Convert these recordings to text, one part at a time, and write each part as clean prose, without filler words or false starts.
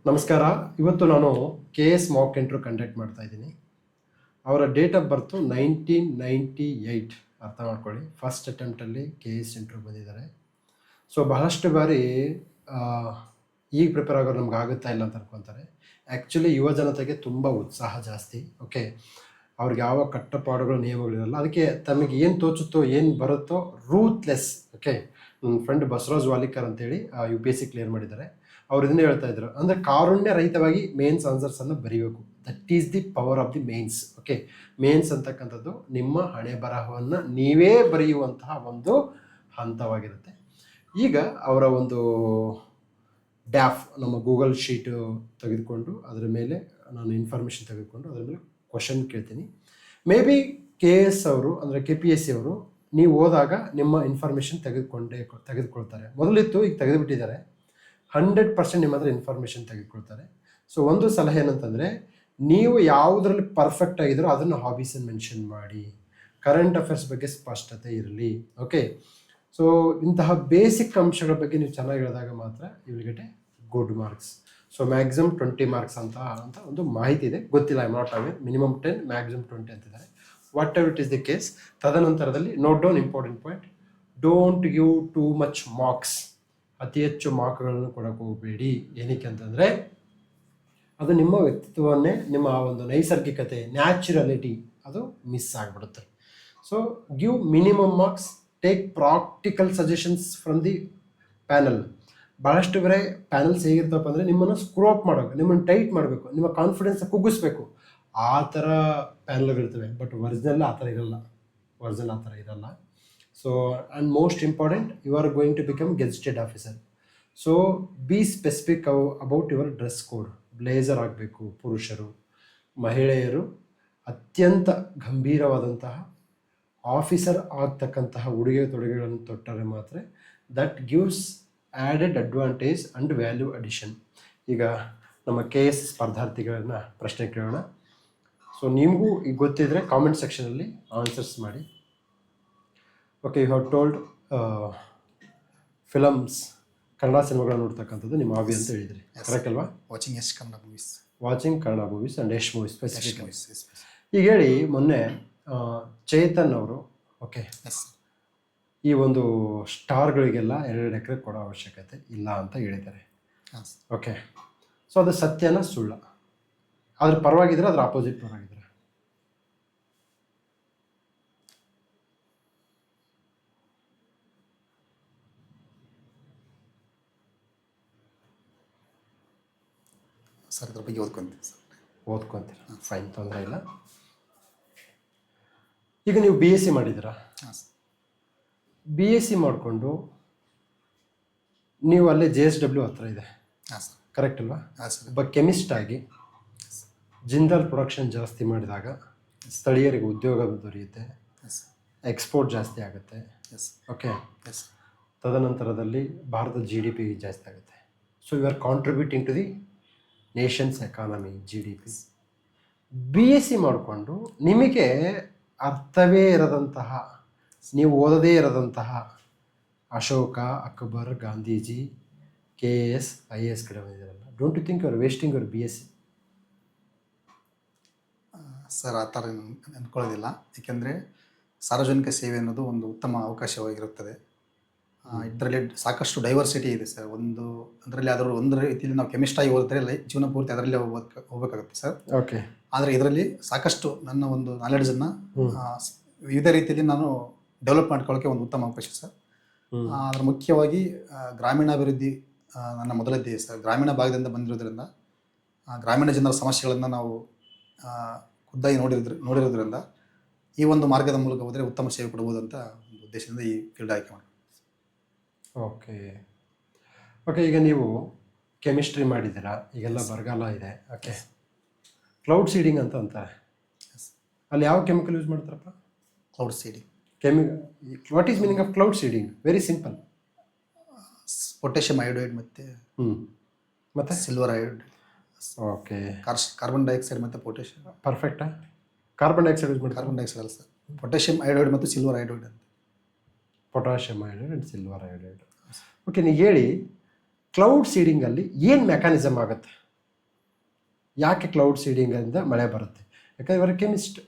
ನಮಸ್ಕಾರ. ಇವತ್ತು ನಾನು KS ಮಾಕ್ ಇಂಟರ್ವ್ಯೂ ಕಂಡಕ್ಟ್ ಮಾಡ್ತಾ ಇದ್ದೀನಿ. ಅವರ ಡೇಟ್ ಆಫ್ ಬರ್ತು 1998. ಅರ್ಥ ಮಾಡ್ಕೊಳ್ಳಿ. ಫಸ್ಟ್ ಅಟೆಂಪ್ಟಲ್ಲಿ KS ಇಂಟರ್ವ್ಯೂ ಬಂದಿದ್ದಾರೆ. ಸೊ ಬಹಳಷ್ಟು ಬಾರಿ ಈಗ ಪ್ರಿಪೇರ್ ಆಗೋರು ನಮ್ಗೆ ಆಗುತ್ತಾ ಇಲ್ಲ ಅಂತ ಅನ್ಕೊತಾರೆ. ಆ್ಯಕ್ಚುಲಿ ಯುವ ಜನತೆಗೆ ತುಂಬ ಉತ್ಸಾಹ ಜಾಸ್ತಿ. ಓಕೆ, ಅವ್ರಿಗೆ ಯಾವ ಕಟ್ಟಪಾಡುಗಳು ನಿಯಮಗಳಿರಲ್ಲ. ಅದಕ್ಕೆ ತಮಗೆ ಏನು ತೋಚುತ್ತೋ ಏನು ಬರುತ್ತೋ ರೂತ್ಲೆಸ್. ಓಕೆ, ನನ್ನ ಫ್ರೆಂಡ್ ಬಸವರಾಜ್ ವಾಲಿಕರ್ ಅಂತೇಳಿ UPSC ಕ್ಲಿಯರ್ ಮಾಡಿದ್ದಾರೆ. ಅವ್ರು ಇದನ್ನೇ ಹೇಳ್ತಾ ಇದ್ರು, ಅಂದರೆ ಕಾರುಣ್ಯ ರಹಿತವಾಗಿ ಮೇನ್ಸ್ ಆನ್ಸರ್ಸನ್ನು ಬರೀಬೇಕು. That is the power of the mains. Okay, mains ಅಂತಕ್ಕಂಥದ್ದು ನಿಮ್ಮ ಹಣೆ ಬರಹವನ್ನು ನೀವೇ ಬರೆಯುವಂತಹ ಒಂದು ಹಂತವಾಗಿರುತ್ತೆ. ಈಗ ಅವರ ಒಂದು ಡ್ಯಾಫ್ ನಮ್ಮ ಗೂಗಲ್ ಶೀಟು ತೆಗೆದುಕೊಂಡು ಅದರ ಮೇಲೆ ನಾನು ಇನ್ಫಾರ್ಮೇಷನ್ ತೆಗೆದುಕೊಂಡು ಅದರ ಮೇಲೆ ಕ್ವಶನ್ ಕೇಳ್ತೀನಿ. ಮೇ ಬಿ KS ಅವರು ಅಂದರೆ KPSC ಅವರು ನೀವು ಹೋದಾಗ ನಿಮ್ಮ ಇನ್ಫಾರ್ಮೇಷನ್ ತೆಗೆದುಕೊಳ್ತಾರೆ. ಮೊದಲಿತ್ತು, ಈಗ ತೆಗೆದುಬಿಟ್ಟಿದ್ದಾರೆ. 100% ನಿಮ್ಮ ಹತ್ರ ಇನ್ಫಾರ್ಮೇಷನ್ ತೆಗೆದುಕೊಳ್ತಾರೆ. ಸೊ ಒಂದು ಸಲಹೆ ಏನಂತಂದರೆ, ನೀವು ಯಾವುದರಲ್ಲಿ ಪರ್ಫೆಕ್ಟ್ ಆಗಿದ್ರೋ ಅದನ್ನು ಹಾಬೀಸನ್ನು ಮೆನ್ಷನ್ ಮಾಡಿ. ಕರೆಂಟ್ ಅಫೇರ್ಸ್ ಬಗ್ಗೆ ಸ್ಪಷ್ಟತೆ ಇರಲಿ. ಓಕೆ, ಸೊ ಇಂತಹ ಬೇಸಿಕ್ ಅಂಶಗಳ ಬಗ್ಗೆ ನೀವು ಚೆನ್ನಾಗಿ ಹೇಳಿದಾಗ ಮಾತ್ರ you will get a good marks. So maximum 20 marks ಅಂತ ಒಂದು ಮಾಹಿತಿ ಇದೆ, ಗೊತ್ತಿಲ್ಲ. I not aware. Minimum 10, maximum 20 ಅಂತಿದ್ದಾರೆ. Whatever it is the case. ತದನಂತರದಲ್ಲಿ note down important point. Don't give too much marks. ಅತಿ ಹೆಚ್ಚು ಮಾರ್ಕ್ಗಳನ್ನು ಕೊಡೋಕೆ ಹೋಗಬೇಡಿ. ಏನಕ್ಕೆ ಅಂತಂದರೆ ಅದು ನಿಮ್ಮ ವ್ಯಕ್ತಿತ್ವವನ್ನೇ, ನಿಮ್ಮ ಒಂದು ನೈಸರ್ಗಿಕತೆ, ನ್ಯಾಚುರಲಿಟಿ ಅದು ಮಿಸ್ ಆಗಿಬಿಡುತ್ತೆ. So give minimum marks. Take practical suggestions from the panel. ಭಾಳಷ್ಟು ಬೇರೆ ಪ್ಯಾನಲ್ಸ್ ಹೇಗಿರ್ತಪ್ಪ ಅಂದರೆ ನಿಮ್ಮನ್ನು ಸ್ಕ್ರೂ ಅಪ್ ಮಾಡೋಕೆ, ನಿಮ್ಮನ್ನು ಟೈಟ್ ಮಾಡಬೇಕು, ನಿಮ್ಮ ಕಾನ್ಫಿಡೆನ್ಸ್ ಕುಗ್ಗಿಸ್ಬೇಕು, ಆ ಥರ ಪ್ಯಾನಲ್ಗಳಿರ್ತವೆ. ಬಟ್ ಒರಿಜಿನಲ್ ಆ ಥರ ಇರಲ್ಲ. So and most important, you are going to become gazetted officer. So be specific about your dress code. Blazer ಆಗಬೇಕು ಪುರುಷರು. ಮಹಿಳೆಯರು ಅತ್ಯಂತ ಗಂಭೀರವಾದಂತಹ ಆಫೀಸರ್ ಆಗ್ತಕ್ಕಂತಹ ಉಡುಗೆ ತೊಡುಗೆಗಳನ್ನು ತೊಟ್ಟರೆ ಮಾತ್ರ that gives added advantage and value addition. ಈಗ ನಮ್ಮ KS ಸ್ಪರ್ಧಾರ್ಥಿಗಳನ್ನ ಪ್ರಶ್ನೆ ಕೇಳೋಣ. ಸೊ ನಿಮಗೂ ಈಗ ಗೊತ್ತಿದ್ದರೆ ಕಾಮೆಂಟ್ ಸೆಕ್ಷನಲ್ಲಿ ಆನ್ಸರ್ಸ್ ಮಾಡಿ. Okay, you have told films, Kannada ಸಿನಿಮಾಗಳನ್ನ ನೋಡ್ತಕ್ಕಂಥದ್ದು ನಿಮ್ಮ ಹಾಬಿ ಅಂತ ಹೇಳಿದ್ರಿ, ಕರೆಕ್ಟ್ ಅಲ್ವಾ? Watching Kannada movies and Yash movies specific. ಈಗ ಹೇಳಿ, ಮೊನ್ನೆ ಚೇತನ್ ಅವರು ಓಕೆ ಈ ಒಂದು ಸ್ಟಾರ್ಗಳಿಗೆಲ್ಲ 2 ಎಕರೆ ಕೊಡೋ ಅವಶ್ಯಕತೆ ಇಲ್ಲ ಅಂತ ಹೇಳಿದ್ದಾರೆ. ಓಕೆ, ಸೊ ಅದು ಸತ್ಯನ ಸುಳ್ಳ? ಅದ್ರ ಪರವಾಗಿದ್ರೆ ಅದ್ರ ಆಪೋಸಿಟ್ ಪರವಾಗಿದ್ರೆ? ಸರ್ ಇದ್ರ ಬಗ್ಗೆ ಓದ್ಕೊತೀರ? ಫೈನ್, ತೊಂದರೆ ಇಲ್ಲ. ಈಗ ನೀವು BSc ಮಾಡಿದ್ದೀರಾ. BSc ಮಾಡಿಕೊಂಡು ನೀವು ಅಲ್ಲೇ JSW ಹತ್ರ ಇದೆ, ಕರೆಕ್ಟ್ ಅಲ್ವಾ? ಒಬ್ಬ ಕೆಮಿಸ್ಟ್ ಆಗಿ ಜಿಂದಾಲ್ ಪ್ರೊಡಕ್ಷನ್ ಜಾಸ್ತಿ ಮಾಡಿದಾಗ ಸ್ಥಳೀಯರಿಗೆ ಉದ್ಯೋಗ ದೊರೆಯುತ್ತೆ, ಎಕ್ಸ್ಪೋರ್ಟ್ ಜಾಸ್ತಿ ಆಗುತ್ತೆ. ಓಕೆ, ತದನಂತರದಲ್ಲಿ ಭಾರತದ GDP ಜಾಸ್ತಿ ಆಗುತ್ತೆ. So you are contributing to the nation's economy, GDP. BSc ಮಾಡಿಕೊಂಡು ನಿಮಗೆ ಅರ್ಥವೇ ಇರದಂತಹ, ನೀವು ಓದದೇ ಇರದಂತಹ ಅಶೋಕ, ಅಕ್ಬರ್, ಗಾಂಧೀಜಿ, KS, IAS ಕಡೆ ಬಂದಿದ್ದಾರಲ್ಲ. Don't you think you are wasting your BSc? Sir ಆ ಥರ ಅಂದ್ಕೊಳ್ಳೋದಿಲ್ಲ. ಏಕೆಂದರೆ ಸಾರ್ವಜನಿಕ ಸೇವೆ ಅನ್ನೋದು ಒಂದು ಉತ್ತಮ ಅವಕಾಶವಾಗಿರುತ್ತದೆ. ಇದರಲ್ಲಿ ಸಾಕಷ್ಟು ಡೈವರ್ಸಿಟಿ ಇದೆ ಸರ್. ಅದರಲ್ಲಿ ಒಂದು ರೀತಿಯಲ್ಲಿ ನಾವು ಕೆಮಿಸ್ಟ್ರಾಗಿ ಓದಿದ್ರೆ ಜೀವನ ಪೂರ್ತಿ ಅದರಲ್ಲೇ ಹೋಗ್ಬೇಕಾಗುತ್ತೆ ಸರ್. ಓಕೆ, ಆದರೆ ಇದರಲ್ಲಿ ಸಾಕಷ್ಟು ನನ್ನ ಒಂದು ನಾಲೆಡ್ಜನ್ನು ವಿವಿಧ ರೀತಿಯಲ್ಲಿ ನಾನು ಡೆವಲಪ್ ಮಾಡ್ಕೊಳ್ಳೋಕ್ಕೆ ಒಂದು ಉತ್ತಮ ಅವಕಾಶ ಸರ್. ಅದರ ಮುಖ್ಯವಾಗಿ ಗ್ರಾಮೀಣಾಭಿವೃದ್ಧಿ ನನ್ನ ಮೊದಲ ಧ್ಯೇಯ ಸರ್. ಗ್ರಾಮೀಣ ಭಾಗದಿಂದ ಬಂದಿರೋದ್ರಿಂದ ಗ್ರಾಮೀಣ ಜನರ ಸಮಸ್ಯೆಗಳನ್ನು ನಾವು ಖುದ್ದಾಗಿ ನೋಡಿರೋದ್ರಿಂದ ಈ ಒಂದು ಮಾರ್ಗದ ಮೂಲಕ ಹೋದರೆ ಉತ್ತಮ ಸೇವೆ ಕೊಡ್ಬೋದು ಅಂತ ಒಂದು ಉದ್ದೇಶದಿಂದ ಈ ಫೀಲ್ಡ್ ಆಯ್ಕೆ ಮಾಡಿ. ಓಕೆ, ಈಗ ನೀವು ಕೆಮಿಸ್ಟ್ರಿ ಮಾಡಿದ್ದೀರಾ, ಈಗೆಲ್ಲ ಬರಗಾಲ ಇದೆ. ಓಕೆ, ಕ್ಲೌಡ್ ಸೀಡಿಂಗ್ ಅಂತ ಅಂತಾರೆ. ಅಲ್ಲಿ ಯಾವ ಕೆಮಿಕಲ್ ಯೂಸ್ ಮಾಡ್ತಾರಪ್ಪ? Cloud seeding. What is meaning of cloud seeding? Very simple. Potassium iodide ಮತ್ತು silver iodide. Okay, carbon dioxide ಮತ್ತು ಪೊಟ್ಯಾಷಿಯಂ. ಪರ್ಫೆಕ್ಟಾ? ಕಾರ್ಬನ್ ಡೈಆಕ್ಸೈಡ್ ಯೂಸ್ ಮಾಡಿ? ಕಾರ್ಬನ್ ಡೈಆಕ್ಸೈಡ್ ಅಲ್ಲ ಸರ್, ಪೊಟ್ಯಾಷಿಯಂ ಅಯೋಡೈಡ್ ಮತ್ತು ಸಿಲ್ವರ್ ಅಯೋಡೈಡ್ ಅಂತ. Potassium iodide and silver iodide. Okay, ನೀವು ಹೇಳಿ, cloud ಸೀಡಿಂಗಲ್ಲಿ ಏನು ಮೆಕ್ಯಾನಿಸಮ್ ಆಗುತ್ತೆ? ಯಾಕೆ ಕ್ಲೌಡ್ ಸೀಡಿಂಗಿಂದ ಮಳೆ ಬರುತ್ತೆ? ಯಾಕಂದರೆ ಇವರ chemist.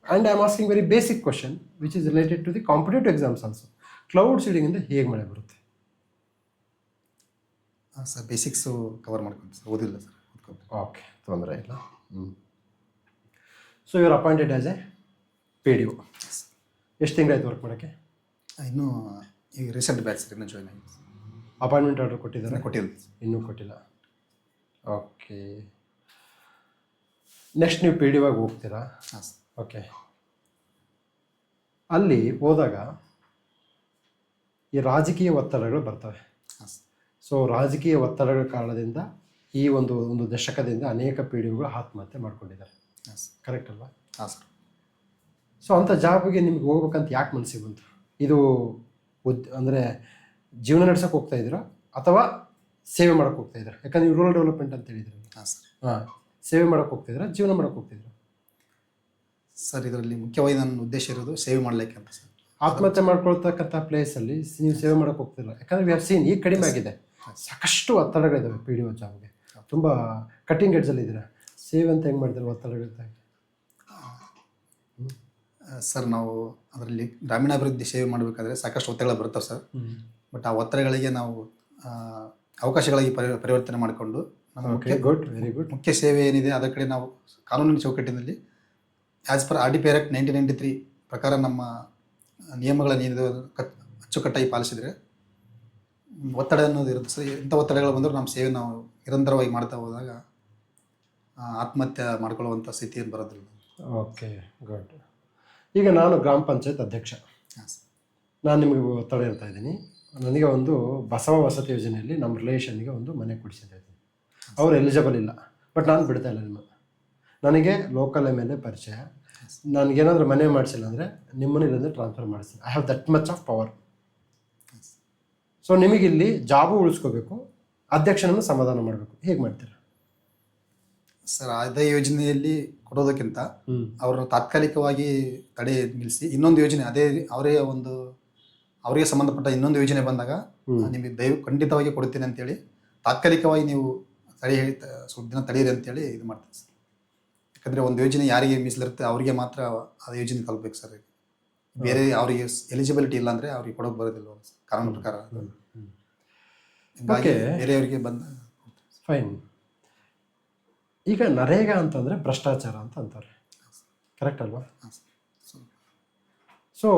And I am asking very basic question which is related to the competitive exams also. Cloud ಸೀಡಿಂಗಿಂದ ಹೇಗೆ ಮಳೆ ಬರುತ್ತೆ? ಸರ್ ಬೇಸಿಕ್ಸು ಕವರ್ ಮಾಡ್ಕೊಂಡು ಸರ್, ಓದಿಲ್ಲ ಸರ್, ಓದ್ಕೊಂಡು. ಓಕೆ, ತೊಂದರೆ ಇಲ್ಲ. ಸೊ ಇವರು appointed as a P D O. ಎಷ್ಟು ತಿಂಗಳಾಯ್ತು ವರ್ಕ್ ಮಾಡೋಕ್ಕೆ? ಇನ್ನೂ ಈಗ ರೀಸೆಂಟ್ ಬ್ಯಾಚ್ ಸರ್, ಇನ್ನೂ ಜಾಯ್ನ್ ಆಗಿದೆ. ಅಪಾಯಿಂಟ್ಮೆಂಟ್ ಆರ್ಡರ್ ಕೊಟ್ಟಿದ್ದಾರೆ? ಕೊಟ್ಟಿಲ್ಲ. ಇನ್ನೂ ಕೊಟ್ಟಿಲ್ಲ. ಓಕೆ. ನೆಕ್ಸ್ಟ್ ನೀವು ಪಿ ಡಿ ಒಗೆ ಹೋಗ್ತೀರಾ? ಹಾಂ ಸರ್. ಓಕೆ. ಅಲ್ಲಿ ಹೋದಾಗ ಈ ರಾಜಕೀಯ ಒತ್ತಡಗಳು ಬರ್ತವೆ. ಹಾಂ ಸರ್. ಸೊ ರಾಜಕೀಯ ಒತ್ತಡಗಳ ಕಾರಣದಿಂದ ಈ ಒಂದು ದಶಕದಿಂದ ಅನೇಕ ಪಿ ಡಿ ಒಗಳು ಆತ್ಮಹತ್ಯೆ ಮಾಡ್ಕೊಂಡಿದ್ದಾರೆ. ಹಾಂ ಸರ್. ಕರೆಕ್ಟ್ ಅಲ್ವಾ? ಹಾಂ ಸರ್. ಸೊ ಅಂಥ ಜಾಬ್ಗೆ ನಿಮ್ಗೆ ಹೋಗ್ಬೇಕಂತ ಯಾಕೆ ಮನಸ್ಸಿಗೆ ಬಂತು? ಇದು ಅಂದರೆ ಜೀವನ ನಡ್ಸೋಕೆ ಹೋಗ್ತಾ ಇದ್ದೀರಾ ಅಥವಾ ಸೇವೆ ಮಾಡೋಕ್ಕೆ ಹೋಗ್ತಾ ಇದ್ದೀರಾ? ಯಾಕಂದ್ರೆ ನೀವು ರೂರಲ್ ಡೆವಲಪ್ಮೆಂಟ್ ಅಂತ ಹೇಳಿದ್ರಿ. ಹಾಂ ಸರ್. ಹಾಂ, ಸೇವೆ ಮಾಡೋಕ್ಕೆ ಹೋಗ್ತಿದ್ದೀರಾ, ಜೀವನ ಮಾಡೋಕ್ಕೆ ಹೋಗ್ತಿದ್ದೀರಾ? ಸರ್ ಇದರಲ್ಲಿ ಮುಖ್ಯವಾಗಿ ನನ್ನ ಉದ್ದೇಶ ಇರೋದು ಸೇವೆ ಮಾಡಲಿಕ್ಕೆ ಅಂತ ಸರ್. ಆತ್ಮಹತ್ಯೆ ಮಾಡ್ಕೊಳ್ತಕ್ಕಂಥ ಪ್ಲೇಸಲ್ಲಿ ನೀವು ಸೇವೆ ಮಾಡೋಕ್ಕೆ ಹೋಗ್ತಿಲ್ಲ. ಯಾಕಂದರೆ ವಿ ಹ್ಯಾವ್ ಸೀನ್ ಈಗ ಕಡಿಮೆ ಆಗಿದೆ, ಸಾಕಷ್ಟು ಒತ್ತಡಗಳಿದ್ದಾವೆ ಪಿ ಡಿ ಒ ಜಾಬ್ಗೆ. ತುಂಬ ಕಟ್ಟಿಂಗ್ ಎಡ್ಜಲ್ಲಿ ಇದ್ದೀರಾ. ಸೇವೆ ಅಂತ ಹೆಂಗೆ ಮಾಡಿದ್ರೆ ಒತ್ತಡಗಳಿರ್ತಾರೆ? ಸರ್ ನಾವು ಅದರಲ್ಲಿ ಗ್ರಾಮೀಣಾಭಿವೃದ್ಧಿ ಸೇವೆ ಮಾಡಬೇಕಾದ್ರೆ ಸಾಕಷ್ಟು ಒತ್ತಡಗಳು ಬರ್ತವೆ ಸರ್. ಬಟ್ ಆ ಒತ್ತಡಗಳಿಗೆ ನಾವು ಅವಕಾಶಗಳಾಗಿ ಪರಿವರ್ತನೆ ಮಾಡಿಕೊಂಡು ನಮ್ಮ ವೆರಿ ಗುಡ್ ಮುಖ್ಯ ಸೇವೆ ಏನಿದೆ ಅದರ ಕಡೆ ನಾವು ಕಾನೂನಿನ ಚೌಕಟ್ಟಿನಲ್ಲಿ ಆ್ಯಸ್ ಪರ್ RDPI Act 1993 ಪ್ರಕಾರ ನಮ್ಮ ನಿಯಮಗಳನ್ನೇನಿದೆ ಅಚ್ಚುಕಟ್ಟಾಗಿ ಪಾಲಿಸಿದರೆ ಒತ್ತಡ ಅನ್ನೋದು ಇರುತ್ತೆ ಸರ್. ಇಂಥ ಒತ್ತಡಗಳು ಬಂದರೂ ನಮ್ಮ ಸೇವೆ ನಾವು ನಿರಂತರವಾಗಿ ಮಾಡ್ತಾ ಹೋದಾಗ ಆತ್ಮಹತ್ಯೆ ಮಾಡ್ಕೊಳ್ಳುವಂಥ ಸ್ಥಿತಿಯನ್ನು ಬರೋದಿಲ್ಲ. Okay, good. ಈಗ ನಾನು ಗ್ರಾಮ ಪಂಚಾಯತ್ ಅಧ್ಯಕ್ಷ. ಹಾಂ ಸರ್. ನಾನು ನಿಮಗೆ ಒತ್ತಡ ಇರ್ತಾ ಇದ್ದೀನಿ. ನನಗೆ ಒಂದು ಬಸವ ವಸತಿ ಯೋಜನೆಯಲ್ಲಿ ನಮ್ಮ ರಿಲೇಷನ್ಗೆ ಒಂದು ಮನೆ ಕೊಡಿಸಿದ್ದೆ. ಅವರು ಎಲಿಜಿಬಲ್ ಇಲ್ಲ, ಬಟ್ ನಾನು ಬಿಡ್ತಾ ಇಲ್ಲ ನಿಮ್ಮ. ನನಗೆ ಲೋಕಲ್ MLA ಪರಿಚಯ. ನನಗೇನಾದರೂ ಮನೆ ಮಾಡಿಸಿಲ್ಲ ಅಂದರೆ ನಿಮ್ಮನ್ನು ಇಲ್ಲಂದರೆ ಟ್ರಾನ್ಸ್ಫರ್ ಮಾಡಿಸ್ತೀನಿ. I have that much of power. So ನಿಮಗಿಲ್ಲಿ ಜಾಬು ಉಳಿಸ್ಕೋಬೇಕು, ಅಧ್ಯಕ್ಷನನ್ನು ಸಮಾಧಾನ ಮಾಡಬೇಕು. ಹೇಗೆ ಮಾಡ್ತೀರಾ ಸರ್? ಅದೇ ಯೋಜನೆಯಲ್ಲಿ ಕೊಡೋದಕ್ಕಿಂತ ಅವ್ರನ್ನ ತಾತ್ಕಾಲಿಕವಾಗಿ ತಡೆ ನಿಲ್ಲಿಸಿ ಇನ್ನೊಂದು ಯೋಜನೆ ಅವರಿಗೆ ಸಂಬಂಧಪಟ್ಟ ಇನ್ನೊಂದು ಯೋಜನೆ ಬಂದಾಗ ನಿಮಗೆ ಖಂಡಿತವಾಗಿ ಕೊಡ್ತೀನಿ ಅಂತೇಳಿ ತಾತ್ಕಾಲಿಕವಾಗಿ ನೀವು ಸ್ವಲ್ಪ ದಿನ ತಡೀರಿ ಅಂತೇಳಿ ಇದು ಮಾಡ್ತೀನಿ ಸರ್. ಯಾಕಂದರೆ ಒಂದು ಯೋಜನೆ ಯಾರಿಗೆ ಮೀಸಲಿರುತ್ತೆ ಅವರಿಗೆ ಮಾತ್ರ ಆ ಯೋಜನೆ ತಲುಪಬೇಕು ಸರ್. ಬೇರೆ ಅವರಿಗೆ ಎಲಿಜಿಬಿಲಿಟಿ ಇಲ್ಲ ಅಂದರೆ ಅವ್ರಿಗೆ ಕೊಡೋಕೆ ಬರೋದಿಲ್ಲ ಕಾನೂನು ಪ್ರಕಾರ. ಬೇರೆಯವರಿಗೆ ಬಂದ ಫೈನ್. ಈಗ ನರೇಗಾ ಅಂತಂದರೆ ಭ್ರಷ್ಟಾಚಾರ ಅಂತ ಅಂತಾರೆ, ಕರೆಕ್ಟ್ ಅಲ್ವಾ? ಸೊ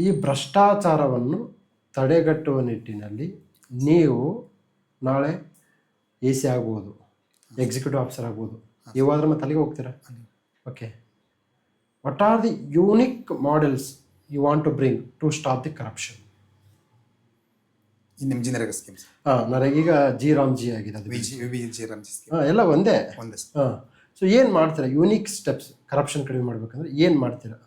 ಈ ಭ್ರಷ್ಟಾಚಾರವನ್ನು ತಡೆಗಟ್ಟುವ ನಿಟ್ಟಿನಲ್ಲಿ ನೀವು ನಾಳೆ AC ಆಗ್ಬೋದು, ಎಕ್ಸಿಕ್ಯೂಟಿವ್ ಆಫೀಸರ್ ಆಗ್ಬೋದು, ಇವಾದ್ರ ಮತ್ತೆ ಅಲ್ಲಿಗೆ ಹೋಗ್ತೀರಾ? Okay. What are the unique models you want to bring to stop the corruption in ನಿಮ್ಮ ನರೇಗಾ ಸ್ಕೀಮ್ಸ್? ನರೇಗೀಗ ಜಿ ರಾಮ್ಜಿ ಆಗಿದೆ, ಅದು ಜಿ ರಾಮ್ಜಿ ಸ್ಕೀಮ್ ಎಲ್ಲ ಒಂದೇ. ಸರ್. ಸೊ ಏನು ಮಾಡ್ತೀರಾ ಯೂನಿಕ್ ಸ್ಟೆಪ್ಸ್ ಕರಪ್ಷನ್ ಕಡಿಮೆ ಮಾಡ್ಬೇಕಂದ್ರೆ ಏನು ಮಾಡ್ತೀರಾ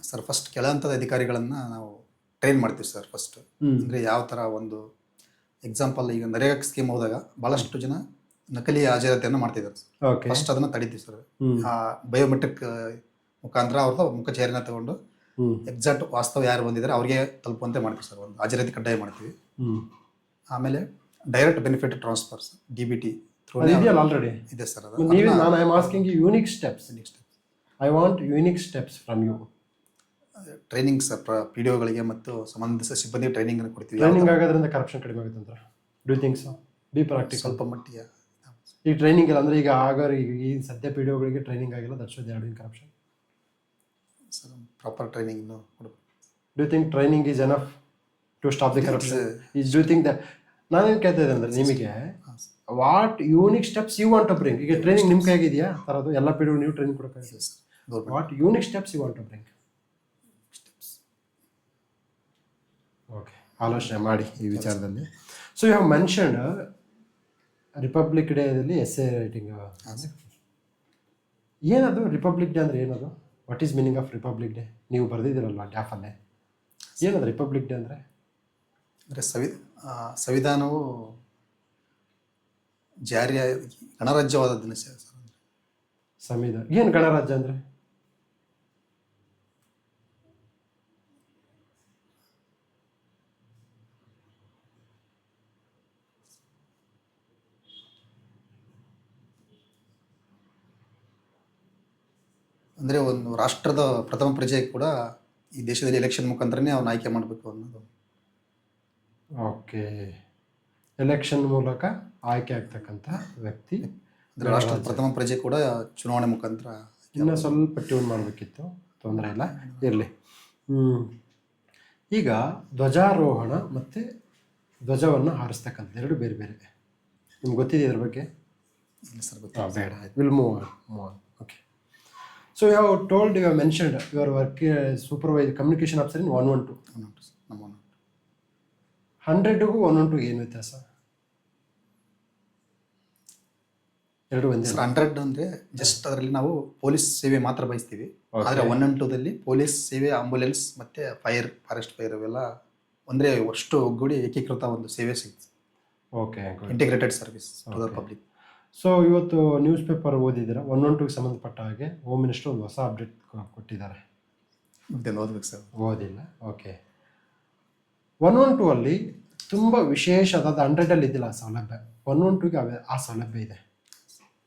ಸರ್? ಫಸ್ಟ್ ಕೆಳ ಹಂತದ ಅಧಿಕಾರಿಗಳನ್ನು ನಾವು ಟ್ರೈನ್ ಮಾಡ್ತೀವಿ ಸರ್. ಫಸ್ಟ್ ಅಂದರೆ ಯಾವ ಥರ ಒಂದು ಎಕ್ಸಾಂಪಲ್, ಈಗ ನರೇಗಾ ಸ್ಕೀಮ್ ಹೋದಾಗ ಭಾಳಷ್ಟು ಜನ ನಕಲಿ ಹಾಜರಾತಿಯನ್ನು ಮಾಡ್ತಿದ್ದಾರೆ ಸರ್. ಫಸ್ಟ್ ಅದನ್ನು ತಡಿತೀವಿ ಸರ್. ಬಯೋಮೆಟ್ರಿಕ್ ಮುಖಾಂತರ ಅವ್ರದ್ದು ಮುಖಚೇರಿನ ತಗೊಂಡು ಎಕ್ಸಾಕ್ಟ್ ವಾಸ್ತವ ಯಾರು ಬಂದಿದ್ದಾರೆ ಅವ್ರಿಗೆ ತಲುಪುವಂತೆ ಮಾಡ್ತೀವಿ ಸರ್. ಒಂದು ಹಾಜರಾತಿ ಕಡ್ಡಾಯ ಮಾಡ್ತೀವಿ. ಆಮೇಲೆ direct benefit transfers DBT already ಇದೆ ಸರ್. ನಾನು I am asking you unique steps. I want unique steps from you. Training sir, PDOಗಳಿಗೆ ಮತ್ತು ಸಂಬಂಧಿಸಿದ ಸಿಬ್ಬಂದಿ ಟ್ರೈನಿಂಗ್ ಅನ್ನು ಕೊಡ್ತೀವಿ. ಟ್ರೈನಿಂಗ್ ಆಗೋದ್ರಿಂದ ಕರಪ್ಷನ್ ಕಡಿಮೆ ಆಗುತ್ತೆ ಅಂತ do think so? B practical. ಸ್ವಲ್ಪ ಮಟ್ಟಿಗೆ ಈ ಟ್ರೈನಿಂಗ್ ಇಲ್ಲ ಅಂದರೆ ಈಗ ಆಗೋರು ಈ ಸದ್ಯ PDOಗಳಿಗೆ ಟ್ರೈನಿಂಗ್ ಆಗಿಲ್ಲ, that's why they are doing corruption. Sir proper training ಕೊಡಬೇಕು. Do think training is enough to stop the corruption? Is do think the ನಾನೇನು ಕೇಳ್ತಾ ಇದ್ದೆ ಅಂದರೆ ನಿಮಗೆ what unique steps you want to bring? ಈಗ ಟ್ರೈನಿಂಗ್ ನಿಮ್ಮ ಕೈಗಿದೆಯಾ ತರೋದು? ಎಲ್ಲ PDO ನೀವು ಟ್ರೈನಿಂಗ್ ಕೊಡೋಕ್ಕಾಗಿದೆ. What unique steps you want to bring? Okay, ಆಲೋಚನೆ ಮಾಡಿ ಈ ವಿಚಾರದಲ್ಲಿ. So you have mentioned Republic ಡೇದಲ್ಲಿ essay writing. ಏನದು ರಿಪಬ್ಲಿಕ್ ಡೇ ಅಂದರೆ ಏನದು? What is meaning of republic day? ನೀವು ಬರೆದಿದ್ದೀರಲ್ವ ಡ್ಯಾಫಲ್ಲೇ, ಏನದು ರಿಪಬ್ಲಿಕ್ ಡೇ ಅಂದರೆ? ಅಂದರೆ ಸಂವಿಧಾನವು ಜಾರಿಯ ಗಣರಾಜ್ಯವಾದ ದಿನ ಸರ್. ಸಂವಿಧಾನ ಏನು ಗಣರಾಜ್ಯ ಅಂದರೆ? ಅಂದರೆ ಒಂದು ರಾಷ್ಟ್ರದ ಪ್ರಥಮ ಪ್ರಜೆ ಕೂಡ ಈ ದೇಶದಲ್ಲಿ ಎಲೆಕ್ಷನ್ ಮುಖಾಂತರನೇ ಅವ್ನ ಆಯ್ಕೆ ಮಾಡಬೇಕು ಅನ್ನೋದು. ಓಕೆ, ಎಲೆಕ್ಷನ್ ಮೂಲಕ ಆಯ್ಕೆ ಆಗ್ತಕ್ಕಂಥ ವ್ಯಕ್ತಿ. ಅಂದರೆ ರಾಷ್ಟ್ರದ ಪ್ರಥಮ ಪ್ರಜೆ ಕೂಡ ಚುನಾವಣೆ ಮುಖಾಂತರ. ಇನ್ನೂ ಸ್ವಲ್ಪ ಟ್ಯೂನ್ ಮಾಡಬೇಕಿತ್ತು, ತೊಂದರೆ ಇಲ್ಲ, ಇರಲಿ. ಈಗ ಧ್ವಜಾರೋಹಣ ಮತ್ತು ಧ್ವಜವನ್ನು ಹಾರಿಸ್ತಕ್ಕಂಥ ಎರಡು ಬೇರೆ ಬೇರೆ. ನಿಮ್ಗೆ ಗೊತ್ತಿದೆ ಇದ್ರ ಬಗ್ಗೆ? ಇಲ್ಲ ಸರ್, ಗೊತ್ತಿಲ್ಲ. ಬೇಡ, ಆಯ್ತು, will move on. Okay, so you have told, you have mentioned your work supervisor communication officer in 112. ನಮ್ಮ 100ಗೂ 112 ಏನು ವ್ಯತ್ಯಾಸ? ಎರಡು ಒಂದೇ. ಸರ್ 100 ಅಂದರೆ ಜಸ್ಟ್ ಅದರಲ್ಲಿ ನಾವು ಪೊಲೀಸ್ ಸೇವೆ ಮಾತ್ರ ಬಯಸ್ತೀವಿ. ಆದರೆ 112ದಲ್ಲಿ ಪೊಲೀಸ್ ಸೇವೆ, ಆಂಬುಲೆನ್ಸ್ ಮತ್ತು ಫಾರೆಸ್ಟ್ ಫೈರ್ ಅವೆಲ್ಲ ಒಂದೇ ಅಷ್ಟು ಒಗ್ಗೂಡಿ ಏಕೀಕೃತ ಒಂದು ಸೇವೆ ಸಿಗುತ್ತೆ. Okay, integrated service to the public. So ಇವತ್ತು ನ್ಯೂಸ್ ಪೇಪರ್ ಓದಿದ್ದೀರಾ, 112ಗೆ ಸಂಬಂಧಪಟ್ಟ ಹಾಗೆ ಹೋಮ್ ಮಿನಿಸ್ಟರ್ ಒಂದು ಹೊಸ ಅಪ್ಡೇಟ್ ಕೊಟ್ಟಿದ್ದಾರೆ. ಓದ್ಬೇಕು ಸರ್. ಓದಿಲ್ಲ? ಓಕೆ. 112 ಅಲ್ಲಿ ತುಂಬ ವಿಶೇಷ, ಅದಾದ 100ಅಲ್ಲಿ ಇದ್ದಿಲ್ಲ ಆ ಸೌಲಭ್ಯ, 112ಗೆ ಆ ಸೌಲಭ್ಯ ಇದೆ.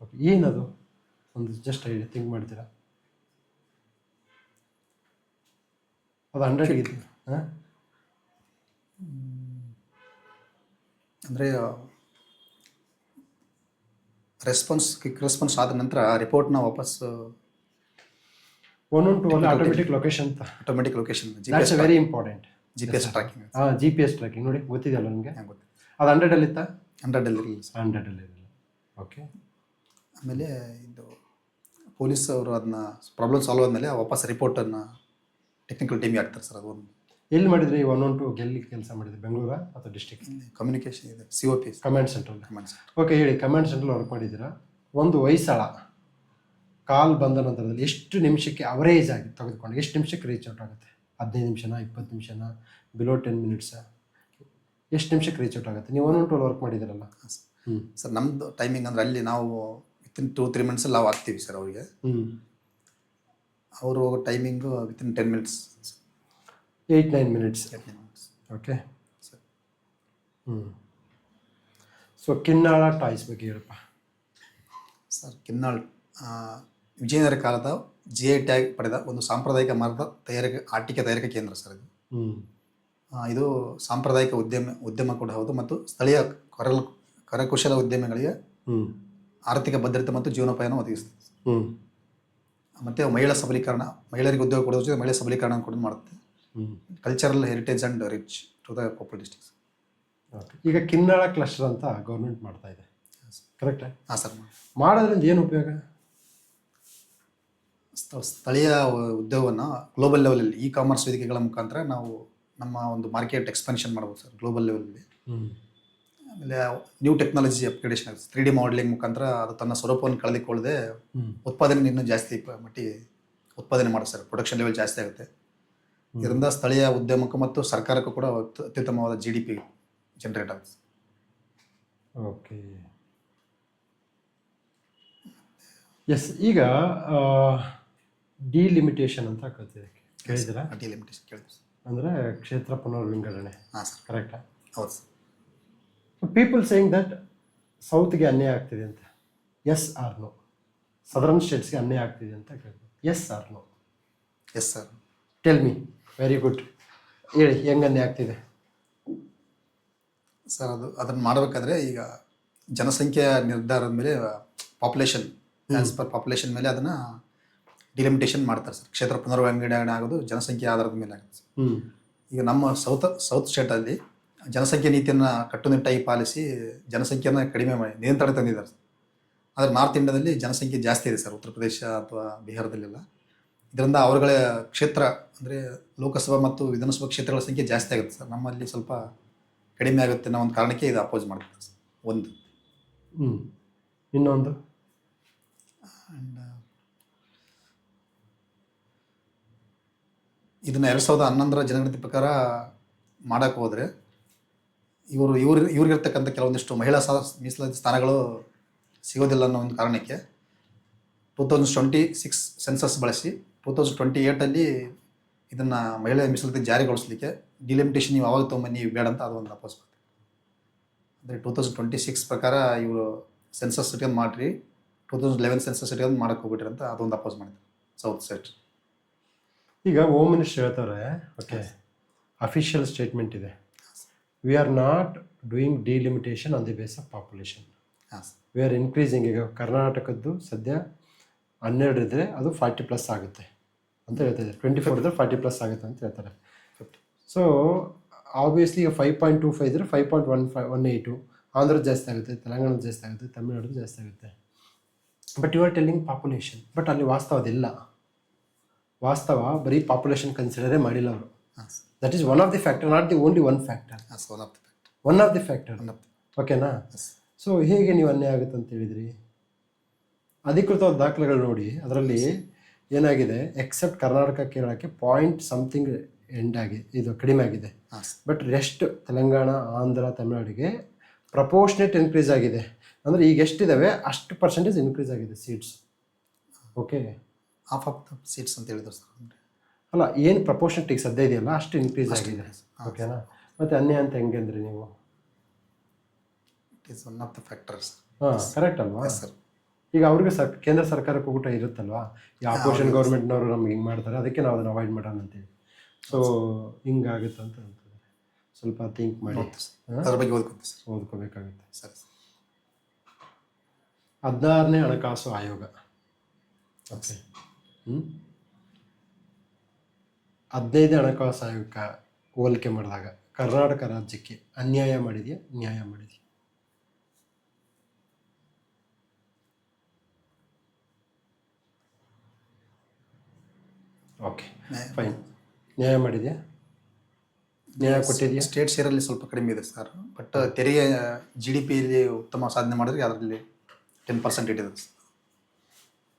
ಓಕೆ, ಏನದು? ಒಂದು ಜಸ್ಟ್ ಐಡಿಯಾ ಥಿಂಕ್ ಮಾಡ್ತೀರಾ? ಅದು 100ಗೆ ಇದ್ದು ಹಾಂ, ಅಂದರೆ ಕ್ವಿಕ್ ರೆಸ್ಪಾನ್ಸ್ ಆದ ನಂತರ ರಿಪೋರ್ಟ್ನ ವಾಪಸ್ 112 ಅಲ್ಲಿ automatic location, automatic location, that's very important. GPS tracking. ಹಾಂ, GPS ಟ್ರ್ಯಾಕಿಂಗ್ ನೋಡಿ, ಗೊತ್ತಿದೆಯಲ್ಲ ನಿಮಗೆ? ಗೊತ್ತು. ಅದು 100ಅಲ್ಲಿ ಇತ್ತಾ? 100ಅಲ್ಲಿ ಇರಲಿಲ್ಲ. 100ಅಲ್ಲಿ ಇರಲಿಲ್ಲ. ಓಕೆ. ಆಮೇಲೆ ಇದು ಪೊಲೀಸ್ ಅವರು ಅದನ್ನ ಪ್ರಾಬ್ಲಮ್ ಸಾಲ್ವ್ ಆದಮೇಲೆ ವಾಪಸ್ ರಿಪೋರ್ಟನ್ನು ಟೆಕ್ನಿಕಲ್ ಟೀಮ್ಗೆ ಹಾಕ್ತಾರೆ ಸರ್. ಅದು ಒಂದು ಎಲ್ಲಿ ಮಾಡಿದ್ರಿ 112? ಎಲ್ಲಿ ಕೆಲಸ ಮಾಡಿದ್ರಿ, ಬೆಂಗಳೂರಾ ಅಥವಾ ಡಿಸ್ಟಿಕ್? ಕಮ್ಯುನಿಕೇಷನ್ ಇದೆ, COP command central. Command centre. Okay, ಹೇಳಿ, ಕಮಾಂಡ್ ಸೆಂಟ್ರಲ್ ವರ್ಕ್ ಮಾಡಿದ್ದೀರಾ. ಒಂದು ಹೊಯ್ಸಳ ಕಾಲ್ ಬಂದ ನಂತರದಲ್ಲಿ ಎಷ್ಟು ನಿಮಿಷಕ್ಕೆ ಅವರೇಜ್ ಆಗಿ ತೆಗೆದುಕೊಂಡು ಎಷ್ಟು ನಿಮಿಷಕ್ಕೆ ರೀಚ್ ಔಟ್ ಆಗುತ್ತೆ? 15 ನಿಮಿಷನಾ, 20 ನಿಮಿಷನಾ, ಬಿಲೋ 10 ಮಿನಿಟ್ಸಾ? ಎಷ್ಟು ನಿಮಿಷಕ್ಕೆ ರೀಚ್ ಔಟ್ ಆಗುತ್ತೆ? ನೀವು 112 ವರ್ಕ್ ಮಾಡಿದ್ದೀರಲ್ಲ. ಸರ್ ನಮ್ಮದು ಟೈಮಿಂಗ್ ಅಂದರೆ ಅಲ್ಲಿ ನಾವು ವಿತಿನ್ 2-3 ಮಿನಿಟ್ಸಲ್ಲಿ ನಾವು ಆಗ್ತೀವಿ ಸರ್ ಅವರಿಗೆ. ಅವರು ಹೋಗೋ timing within 10 minutes, 8-9 minutes. Okay sir. So Kinnal toys ಬಗ್ಗೆ ಹೇಳಪ್ಪ ಸರ್. ಕಿನ್ನಾಳ್ ವಿಜಯನಗರ ಕಾಲದ GI ಟ್ಯಾಗ್ ಪಡೆದ ಒಂದು ಸಾಂಪ್ರದಾಯಿಕ ಮರದ ಆಟಿಕೆ ತಯಾರಿಕಾ ಕೇಂದ್ರ ಸರ್ ಇದು. ಇದು ಸಾಂಪ್ರದಾಯಿಕ ಉದ್ಯಮ ಕೂಡ ಹೌದು, ಮತ್ತು ಸ್ಥಳೀಯ ಕರಕುಶಲ ಉದ್ಯಮಿಗಳಿಗೆ ಆರ್ಥಿಕ ಭದ್ರತೆ ಮತ್ತು ಜೀವನೋಪಾಯನ ಒದಗಿಸ್ತದೆ. ಮತ್ತು ಮಹಿಳೆಯರಿಗೆ ಉದ್ಯೋಗ ಕೊಡೋದ್ರ ಜೊತೆ ಮಹಿಳಾ ಸಬಲೀಕರಣ ಕೂಡ ಮಾಡುತ್ತೆ. Cultural heritage and rich to the Koppal districts. ಈಗ ಕಿನ್ನಾಳ ಕ್ಲಸ್ಟರ್ ಅಂತ ಗೌರ್ಮೆಂಟ್ ಮಾಡ್ತಾ ಇದೆ, ಕರೆಕ್ಟಾ? ಹಾಂ ಸರ್. ಮಾಡೋದ್ರಿಂದ ಏನು ಉಪಯೋಗ? ಸ್ಥಳೀಯ ಉದ್ಯೋಗವನ್ನು ಗ್ಲೋಬಲ್ ಲೆವೆಲಲ್ಲಿ ಕಾಮರ್ಸ್ ವೇದಿಕೆಗಳ ಮುಖಾಂತರ ನಾವು ನಮ್ಮ ಒಂದು ಮಾರ್ಕೆಟ್ ಎಕ್ಸ್ಪೆನ್ಷನ್ ಮಾಡ್ಬೋದು ಸರ್, ಗ್ಲೋಬಲ್ ಲೆವೆಲಲ್ಲಿ. ಆಮೇಲೆ ನ್ಯೂ ಟೆಕ್ನಾಲಜಿ ಅಪ್ಗ್ರೇಡೇಷನ್ ಆಗುತ್ತೆ. 3D ಮಾಡೆಲಿಂಗ್ ಮುಖಾಂತರ ಅದು ತನ್ನ ಸ್ವರೂಪವನ್ನು ಕಳೆದುಕೊಳ್ಳದೆ ಉತ್ಪಾದನೆ ಇನ್ನೂ ಜಾಸ್ತಿ ಮಟ್ಟಿಗೆ ಉತ್ಪಾದನೆ ಮಾಡುತ್ತೆ ಸರ್. ಪ್ರೊಡಕ್ಷನ್ ಲೆವೆಲ್ ಜಾಸ್ತಿ ಆಗುತ್ತೆ. ಇದರಿಂದ ಸ್ಥಳೀಯ ಉದ್ಯಮಕ್ಕೂ ಮತ್ತು ಸರ್ಕಾರಕ್ಕೂ ಕೂಡ ಅತ್ಯುತ್ತಮವಾದ GDP ಜನರೇಟ್ ಆಗುತ್ತೆ. Okay, yes. ಈಗ ಡಿಲಿಮಿಟೇಷನ್ ಅಂತ ಕೇಳಿದ್ದೀರಾ? ಡಿಲಿಮಿಟೇಷನ್ ಕೇಳಿದ್ವಿ ಅಂದರೆ ಕ್ಷೇತ್ರ ಪುನರ್ವಿಂಗಡಣೆ. ಹಾಂ ಸರ್. ಕರೆಕ್ಟಾ? ಹೌದು ಸರ್. ಪೀಪಲ್ ಸೇಯಿಂಗ್ ದಟ್ ಸೌತ್ಗೆ ಅನ್ಯಾಯ ಆಗ್ತಿದೆ ಅಂತ, ಎಸ್ ಆರ್ ನೋ? ಸದರ್ನ್ ಸ್ಟೇಟ್ಸ್ಗೆ ಅನ್ಯಾಯ ಆಗ್ತಿದೆ ಅಂತ ಕೇಳ್ಬೋದು, yes or no? Yes sir. Tell me. Very good, ಹೇಳಿ, ಹೆಂಗೆ ಅನ್ಯಾಯ ಆಗ್ತಿದೆ ಸರ್? ಅದನ್ನು ಮಾಡಬೇಕಾದ್ರೆ ಈಗ ಜನಸಂಖ್ಯೆಯ ನಿರ್ಧಾರದ ಮೇಲೆ ಪಾಪ್ಯುಲೇಷನ್, ಆ್ಯಸ್ ಪರ್ ಪಾಪ್ಯುಲೇಷನ್ ಮೇಲೆ ಅದನ್ನು ಡಿಲಿಮಿಟೇಷನ್ ಮಾಡ್ತಾರೆ ಸರ್. ಕ್ಷೇತ್ರ ಪುನರ್ವಿಂಗಡಣೆ ಆಗೋದು ಜನಸಂಖ್ಯೆ ಆಧಾರದ ಮೇಲೆ ಆಗುತ್ತೆ. ಈಗ ನಮ್ಮ ಸೌತ್ ಸ್ಟೇಟಲ್ಲಿ ಜನಸಂಖ್ಯೆ ನೀತಿಯನ್ನು ಕಟ್ಟುನಿಟ್ಟಾಗಿ ಪಾಲಿಸಿ ಜನಸಂಖ್ಯೆಯನ್ನು ಕಡಿಮೆ ಮಾಡಿ ನಿಯಂತ್ರಣ ತಂದಿದ್ದಾರೆ. ಆದರೆ ನಾರ್ತ್ ಇಂಡಿಯಾದಲ್ಲಿ ಜನಸಂಖ್ಯೆ ಜಾಸ್ತಿ ಇದೆ ಸರ್, ಉತ್ತರ ಪ್ರದೇಶ ಅಥವಾ ಬಿಹಾರದಲ್ಲೆಲ್ಲ. ಇದರಿಂದ ಅವರುಗಳ ಕ್ಷೇತ್ರ ಅಂದರೆ ಲೋಕಸಭಾ ಮತ್ತು ವಿಧಾನಸಭಾ ಕ್ಷೇತ್ರಗಳ ಸಂಖ್ಯೆ ಜಾಸ್ತಿ ಆಗುತ್ತೆ ಸರ್. ನಮ್ಮಲ್ಲಿ ಸ್ವಲ್ಪ ಕಡಿಮೆ ಆಗುತ್ತೆ ಅನ್ನೋ ಒಂದು ಕಾರಣಕ್ಕೆ ಇದು ಅಪೋಸ್ ಮಾಡ್ತಾರೆ ಸರ್. ಒಂದು ಇನ್ನೊಂದು ಆ್ಯಂಡ್ ಇದನ್ನು 2011ರ ಜನಗಣತಿ ಪ್ರಕಾರ ಮಾಡೋಕ್ಕೆ ಹೋದರೆ ಇವ್ರಿಗಿರ್ತಕ್ಕಂಥ ಕೆಲವೊಂದಿಷ್ಟು ಮಹಿಳಾ ಮೀಸಲಾತಿ ಸ್ಥಾನಗಳು ಸಿಗೋದಿಲ್ಲ ಅನ್ನೋ ಒಂದು ಕಾರಣಕ್ಕೆ 2026 ಸೆನ್ಸಸ್ ಬಳಸಿ 2028ಅಲ್ಲಿ ಇದನ್ನು ಮಹಿಳಾ ಮೀಸಲಾತಿ ಜಾರಿಗೊಳಿಸಲಿಕ್ಕೆ ಡಿಲಿಮಿಟೇಷನ್ ನೀವು ಯಾವಾಗ ತೊಗೊಂಬನ್ನಿ, ನೀವು ಬೇಡ ಅಂತ ಅದೊಂದು ಅಪೋಸ್ ಮಾಡ್ತೀವಿ. ಅಂದರೆ 2026 ಪ್ರಕಾರ ಇವರು ಸೆನ್ಸಸ್ ಇಟ್ಕೊಂಡು ಮಾಡಿರಿ, 2011 ಸೆನ್ಸಸ್ ಇಟ್ಕೊಂಡು ಮಾಡೋಕ್ಕೆ ಹೋಗ್ಬಿಟ್ರಿ ಅಂತ ಅದೊಂದು ಅಪೋಸ್ ಮಾಡಿದ್ರು. South side. ಈಗ ಹೋಮ್ ಮಿನಿಸ್ಟರ್ ಹೇಳ್ತಾರೆ, ಓಕೆ, ಅಫಿಷಿಯಲ್ ಸ್ಟೇಟ್ಮೆಂಟ್ ಇದೆ, we are not doing delimitation on the base of population, ಹಾಂ ಸರ್. We are increasing. ಈಗ ಕರ್ನಾಟಕದ್ದು ಸದ್ಯ 12 ಇದ್ದರೆ ಅದು 40+ ಆಗುತ್ತೆ ಅಂತ ಹೇಳ್ತಾರೆ, 24 ಇದ್ರೆ 40+ ಆಗುತ್ತೆ ಅಂತ ಹೇಳ್ತಾರೆ. ಸೊ ಆಬ್ವಿಯಸ್ಲಿ ಈಗ 5.25 ಇದ್ರೆ 5.18, ಆಂಧ್ರ ಜಾಸ್ತಿ ಆಗುತ್ತೆ, ತೆಲಂಗಾಣ ಜಾಸ್ತಿ ಆಗುತ್ತೆ, ತಮಿಳ್ನಾಡು ಜಾಸ್ತಿ ಆಗುತ್ತೆ. But you are telling population, but ಅಲ್ಲಿ ವಾಸ್ತವದಿಲ್ಲ. ವಾಸ್ತವ ಬರೀ ಪಾಪ್ಯುಲೇಷನ್ ಕನ್ಸಿಡರೇ ಮಾಡಿಲ್ಲ ಅವರು. ಹಾಂ sir. That is one of the factor, not the only one factor, ಹಾಂ sir. One of the factor. One of ಓಕೆನಾ? ಎಸ್. ಸೊ ಹೇಗೆ ನೀವು ಅನ್ಯಾಯ ಆಗುತ್ತೆ ಅಂತ ಹೇಳಿದ್ರಿ? ಅಧಿಕೃತವಾದ ದಾಖಲೆಗಳು ನೋಡಿ, ಅದರಲ್ಲಿ ಏನಾಗಿದೆ, ಎಕ್ಸೆಪ್ಟ್ ಕರ್ನಾಟಕ, ಕೇರಳಕ್ಕೆ ಪಾಯಿಂಟ್ ಸಮಥಿಂಗ್ ಎಂಡ್ ಆಗಿದೆ, ಇದು ಕಡಿಮೆ ಆಗಿದೆ. ಹಾಂ sir. But rest Telangana, Andhra, ತಮಿಳ್ನಾಡಿಗೆ ಪ್ರಪೋರ್ಷನೇಟ್ ಇನ್ಕ್ರೀಸ್ ಆಗಿದೆ. ಅಂದರೆ ಈಗ ಎಷ್ಟಿದ್ದಾವೆ ಅಷ್ಟು ಪರ್ಸೆಂಟೇಜ್ ಇನ್ಕ್ರೀಸ್ ಆಗಿದೆ seats. Okay, half of the seats ಅಂತ ಹೇಳಿದ್ರು ಸರ್. ಅಲ್ಲ, ಏನು ಪ್ರಪೋರ್ಷನೇಟ್ ಈಗ ಸದ್ಯ ಇದೆಯಲ್ಲ ಅಷ್ಟು ಇನ್ಕ್ರೀಸ್ ಆಗಿದೆ. ಹಾಂ. ಓಕೆನಾ? ಮತ್ತು ಅನ್ಯಾಯ ಅಂತ ಹೆಂಗೆ ಅಂದರೆ ನೀವು, it is one of the factors. ಹಾಂ, ಕರೆಕ್ಟ್ ಅಲ್ವಾ? Yes sir. ಈಗ ಅವ್ರಿಗೆ ಕೇಂದ್ರ ಸರ್ಕಾರಕ್ಕೂ ಊಟ ಇರುತ್ತಲ್ವಾ, ಈ ಅಪೋಸಿಷನ್ ಗೌರ್ಮೆಂಟ್ನವರು ನಮ್ಗೆ ಹಿಂಗೆ ಮಾಡ್ತಾರೆ, ಅದಕ್ಕೆ ನಾವು ಅದನ್ನು ಅವಾಯ್ಡ್ ಮಾಡೋಣ ಅಂತೇಳಿ. ಸೊ ಹಿಂಗಾಗುತ್ತೆ ಅಂತ ಹೇಳ್ತಾರೆ. ಸ್ವಲ್ಪ ಥಿಂಕ್ ಮಾಡಿ ಅದ್ರ ಬಗ್ಗೆ ಓದ್ಕೊತೀವಿ ಸರ್. ಓದ್ಕೋಬೇಕಾಗುತ್ತೆ. ಸರಿ. 16ನೇ ಹಣಕಾಸು ಆಯೋಗ, ಓಕೆ, 15ನೇ ಹಣಕಾಸು ಆಯೋಗಕ್ಕೆ ಹೋಲಿಕೆ ಮಾಡಿದಾಗ ಕರ್ನಾಟಕ ರಾಜ್ಯಕ್ಕೆ ಅನ್ಯಾಯ ಮಾಡಿದೆಯಾ, ನ್ಯಾಯ ಮಾಡಿದೆಯಾ? Okay, fine. ನ್ಯಾಯ ಮಾಡಿದೆಯಾ, ನ್ಯಾಯ ಕೊಟ್ಟಿದೆಯಾ? ಸ್ಟೇಟ್ ಶೇರಲ್ಲಿ ಸ್ವಲ್ಪ ಕಡಿಮೆ ಇದೆ ಸರ್. ಬಟ್ ತೆರಿಗೆ GDPಯಲ್ಲಿ ಉತ್ತಮ ಸಾಧನೆ ಮಾಡಿದ್ರೆ ಅದರಲ್ಲಿ 10% ಇಟ್ಟಿದೆ sir.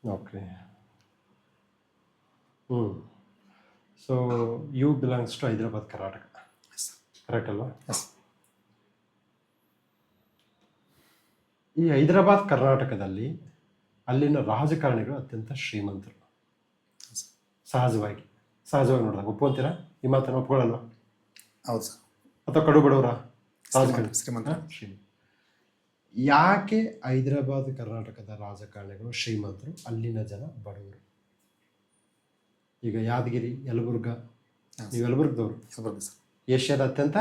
Okay. So you belongs to Hyderabad, Karnataka, correct ಅಲ್ವಾ? ಎಸ್. ಈ ಹೈದರಾಬಾದ್ ಕರ್ನಾಟಕದಲ್ಲಿ ಅಲ್ಲಿನ ರಾಜಕಾರಣಿಗಳು ಅತ್ಯಂತ ಶ್ರೀಮಂತರು. ಸಹಜವಾಗಿ ನೋಡಿದಾಗ ಒಪ್ಕೊಂತೀರಾ ಈ ಮಾತನ್ನು? ಒಪ್ಕೊಳ್ಳಲ್ವ? ಹೌದು ಸರ್. ಅಥವಾ ಕಡು ಬಡವರ ರಾಜಕಾರಣಿ? ಶ್ರೀಮಂತ. ಶ್ರೀಮಂತ. ಯಾಕೆ ಹೈದರಾಬಾದ್ ಕರ್ನಾಟಕದ ರಾಜಕಾರಣಿಗಳು ಶ್ರೀಮಂತರು, ಅಲ್ಲಿನ ಜನ ಬಡವರು? ಈಗ ಯಾದಗಿರಿ, ಯಲಬುರ್ಗ, ನೀವು ಯಲಬುರ್ಗದವರು, ಸರ್. ಏಷ್ಯಾದ ಅತ್ಯಂತ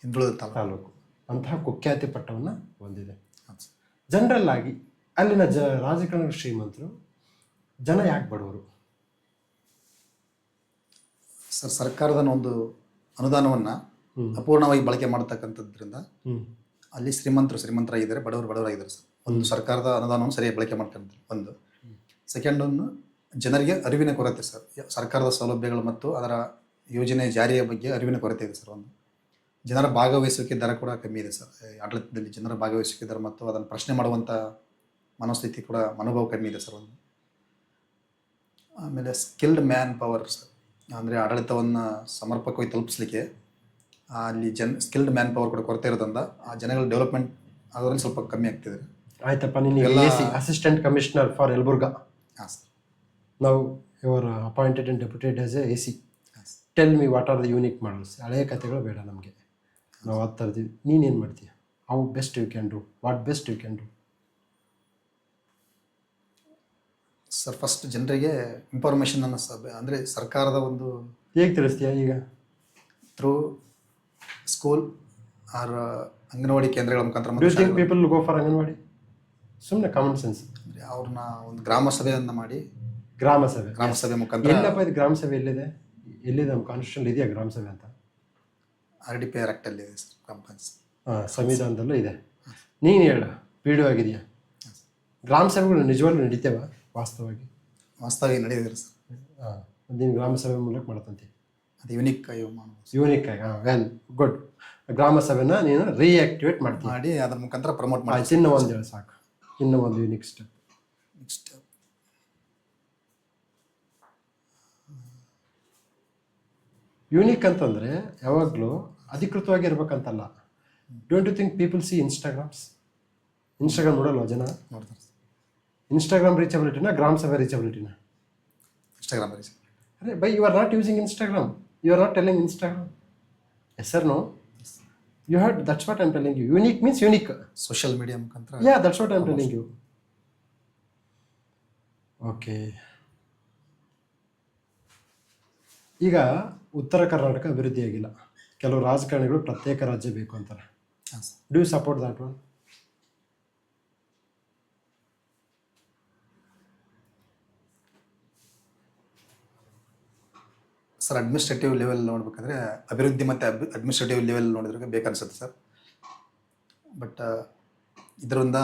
ಹಿಂದುಳಿದ ತಾಲೂಕು ಅಂತಹ ಕುಖ್ಯಾತಿ ಪಟ್ಟವನ್ನು ಹೊಂದಿದೆ. ಹೌದು ಸರ್. ಜನರಲ್ ಆಗಿ ಅಲ್ಲಿನ ರಾಜಕಾರಣಿಗಳು ಶ್ರೀಮಂತರು, ಜನ ಯಾಕೆ ಬಡವರು? ಸರ್, ಸರ್ಕಾರದ ಒಂದು ಅನುದಾನವನ್ನು ಅಪೂರ್ಣವಾಗಿ ಬಳಕೆ ಮಾಡತಕ್ಕಂಥದ್ರಿಂದ ಅಲ್ಲಿ ಶ್ರೀಮಂತರಾಗಿದ್ದಾರೆ, ಬಡವರಾಗಿದ್ದಾರೆ ಸರ್. ಒಂದು ಸರ್ಕಾರದ ಅನುದಾನವನ್ನು ಸರಿಯಾಗಿ ಬಳಕೆ ಮಾಡ್ಕೊಂತಾರೆ ಒಂದು. ಸೆಕೆಂಡನ್ನು ಜನರಿಗೆ ಅರಿವಿನ ಕೊರತೆ ಸರ್. ಸರ್ಕಾರದ ಸೌಲಭ್ಯಗಳು ಮತ್ತು ಅದರ ಯೋಜನೆ ಜಾರಿಯ ಬಗ್ಗೆ ಅರಿವಿನ ಕೊರತೆ ಇದೆ ಸರ್. ಒಂದು ಜನರ ಭಾಗವಹಿಸುವಿಕೆ ದರ ಕೂಡ ಕಮ್ಮಿ ಇದೆ ಸರ್. ಆಡಳಿತದಲ್ಲಿ ಜನರ ಭಾಗವಹಿಸುವಿಕೆ ದರ ಮತ್ತು ಅದನ್ನು ಪ್ರಶ್ನೆ ಮಾಡುವಂಥ ಮನೋಸ್ಥಿತಿ ಕೂಡ, ಮನೋಭಾವ ಕಮ್ಮಿ ಇದೆ ಸರ್. ಒಂದು ಆಮೇಲೆ ಸ್ಕಿಲ್ಡ್ ಮ್ಯಾನ್ ಪವರ್ ಸರ್, ಅಂದರೆ ಆಡಳಿತವನ್ನು ಸಮರ್ಪಕವಾಗಿ ತಲುಪಿಸ್ಲಿಕ್ಕೆ ಅಲ್ಲಿ ಸ್ಕಿಲ್ಡ್ ಮ್ಯಾನ್ ಪವರ್ ಕೂಡ ಕೊರತೆ ಇರೋದ್ರಿಂದ ಆ ಜನಗಳ ಡೆವಲಪ್ಮೆಂಟ್ ಅದರಲ್ಲಿ ಸ್ವಲ್ಪ ಕಮ್ಮಿ ಆಗ್ತಿದೆ. ಆಯ್ತಪ್ಪ, ನಿನಗೆ ಅಸಿಸ್ಟೆಂಟ್ ಕಮಿಷನರ್ ಫಾರ್ ಯಲಬುರ್ಗಾ. ಹಾಂ ಸರ್. ನಾವು your appointed and deputed as a AC. Tell me what are the unique models. ಹಳೆಯ ಕಥೆಗಳು ಬೇಡ ನಮಗೆ, ನಾವು ಅದು ತರ್ತೀವಿ. ನೀನೇನು ಮಾಡ್ತೀಯ? How best you can do, what best you can do? Sir, first ಜನರಿಗೆ ಇನ್ಫಾರ್ಮೇಷನನ್ನು ಅಂದರೆ ಸರ್ಕಾರದ ಒಂದು ಹೇಗೆ ತಿಳಿಸ್ತೀಯ? ಈಗ ಥ್ರೂ ಸ್ಕೂಲ್ ಆರ್ ಅಂಗನವಾಡಿ ಕೇಂದ್ರಗಳ ಮುಖಾಂತರ do you think people go for anganwadi? ಸುಮ್ಮನೆ ಕಾಮನ್ ಸೆನ್ಸ್. ಅವ್ರನ್ನ ಒಂದು ಗ್ರಾಮ ಸಭೆಯನ್ನು ಮಾಡಿ, ಗ್ರಾಮ ಸಭೆ ಮುಖಾಂತರ. ಎಲ್ಲಪ್ಪ ಇದು ಗ್ರಾಮ ಸಭೆ? ಎಲ್ಲಿದೆ ನಮ್ಮ ಕಾನ್ಸ್ಟಿಟ್ಯೂಷನ್ ಇದೆಯಾ ಗ್ರಾಮ ಸಭೆ ಅಂತ? RDPR ಆ್ಯಕ್ಟಲ್ಲಿ ಇದೆ ಸರ್, ಗ್ರಾಮ ಪಂಚಾಯತ್. ಹಾಂ, ಸಂವಿಧಾನದಲ್ಲೂ ಇದೆ. ನೀನು ಹೇಳು, PDO ಆಗಿದೆಯಾ? ಗ್ರಾಮ ಸಭೆಗಳು ನಿಜವಾಗ್ಲೂ ನಡೀತೇವ ವಾಸ್ತವವಾಗಿ ನಡೆದಿದೆ ಸರ್. ಹಾಂ, ನೀನು ಗ್ರಾಮ ಸಭೆ ಮೂಲಕ ಮಾಡ್ತಂತಿ. ಅದು ಯೂನಿಕ್ ಆಗಿ. ಹಾಂ, ವೆಲ್ ಗುಡ್. ಗ್ರಾಮ ಸಭೆನ ನೀನು ರೀಆಕ್ಟಿವೇಟ್ ಮಾಡಿ ಅದ್ರ ಮುಖಾಂತರ ಪ್ರಮೋಟ್ ಮಾಡಿ. ಇನ್ನೂ ಒಂದು ಹೇಳಿ ಸಾಕು, ಇನ್ನೂ ಒಂದು ಯೂನಿಕ್ ಸ್ಟೆಪ್. ನೆಕ್ಸ್ಟ್ ಯೂನಿಕ್ ಅಂತಂದರೆ ಯಾವಾಗಲೂ ಅಧಿಕೃತವಾಗಿ ಇರ್ಬೇಕಂತಲ್ಲ. Don't you think people see Instagram ನೋಡಲ್ವ ಜನ? ನೋಡ್ತಾರೆ. ಇನ್ಸ್ಟಾಗ್ರಾಮ್ ರೀಚಬಿಲಿಟಿನ, ಗ್ರಾಮ ಸಭೆ ರೀಚಬಿಲಿಟಿನ? ಇನ್ಸ್ಟಾಗ್ರಾಮ್. ಅರೆ ಬೈ, you are not using Instagram, you are not telling Instagram. Yes sir, no? You heard, that's what I'm telling you. Unique means unique. Social media ಮುಖಾಂತರ. Yeah, that's what I'm telling you. Okay. ಈಗ ಉತ್ತರ ಕರ್ನಾಟಕ ಅಭಿವೃದ್ಧಿ ಆಗಿಲ್ಲ, ಕೆಲವು ರಾಜಕಾರಣಿಗಳು ಪ್ರತ್ಯೇಕ ರಾಜ್ಯ ಬೇಕು ಅಂತಾರೆ. ಹಾಂ sir. Do you support that one? Sir administrative level ನೋಡ್ಬೇಕಾದ್ರೆ ಅಭಿವೃದ್ಧಿ ಮತ್ತು ಅಡ್ಮಿನಿಸ್ಟ್ರೇಟಿವ್ ಲೆವೆಲ್ ನೋಡಿದ್ರೆ ಬೇಕನ್ಸುತ್ತೆ ಸರ್. ಬಟ್ ಇದರಿಂದ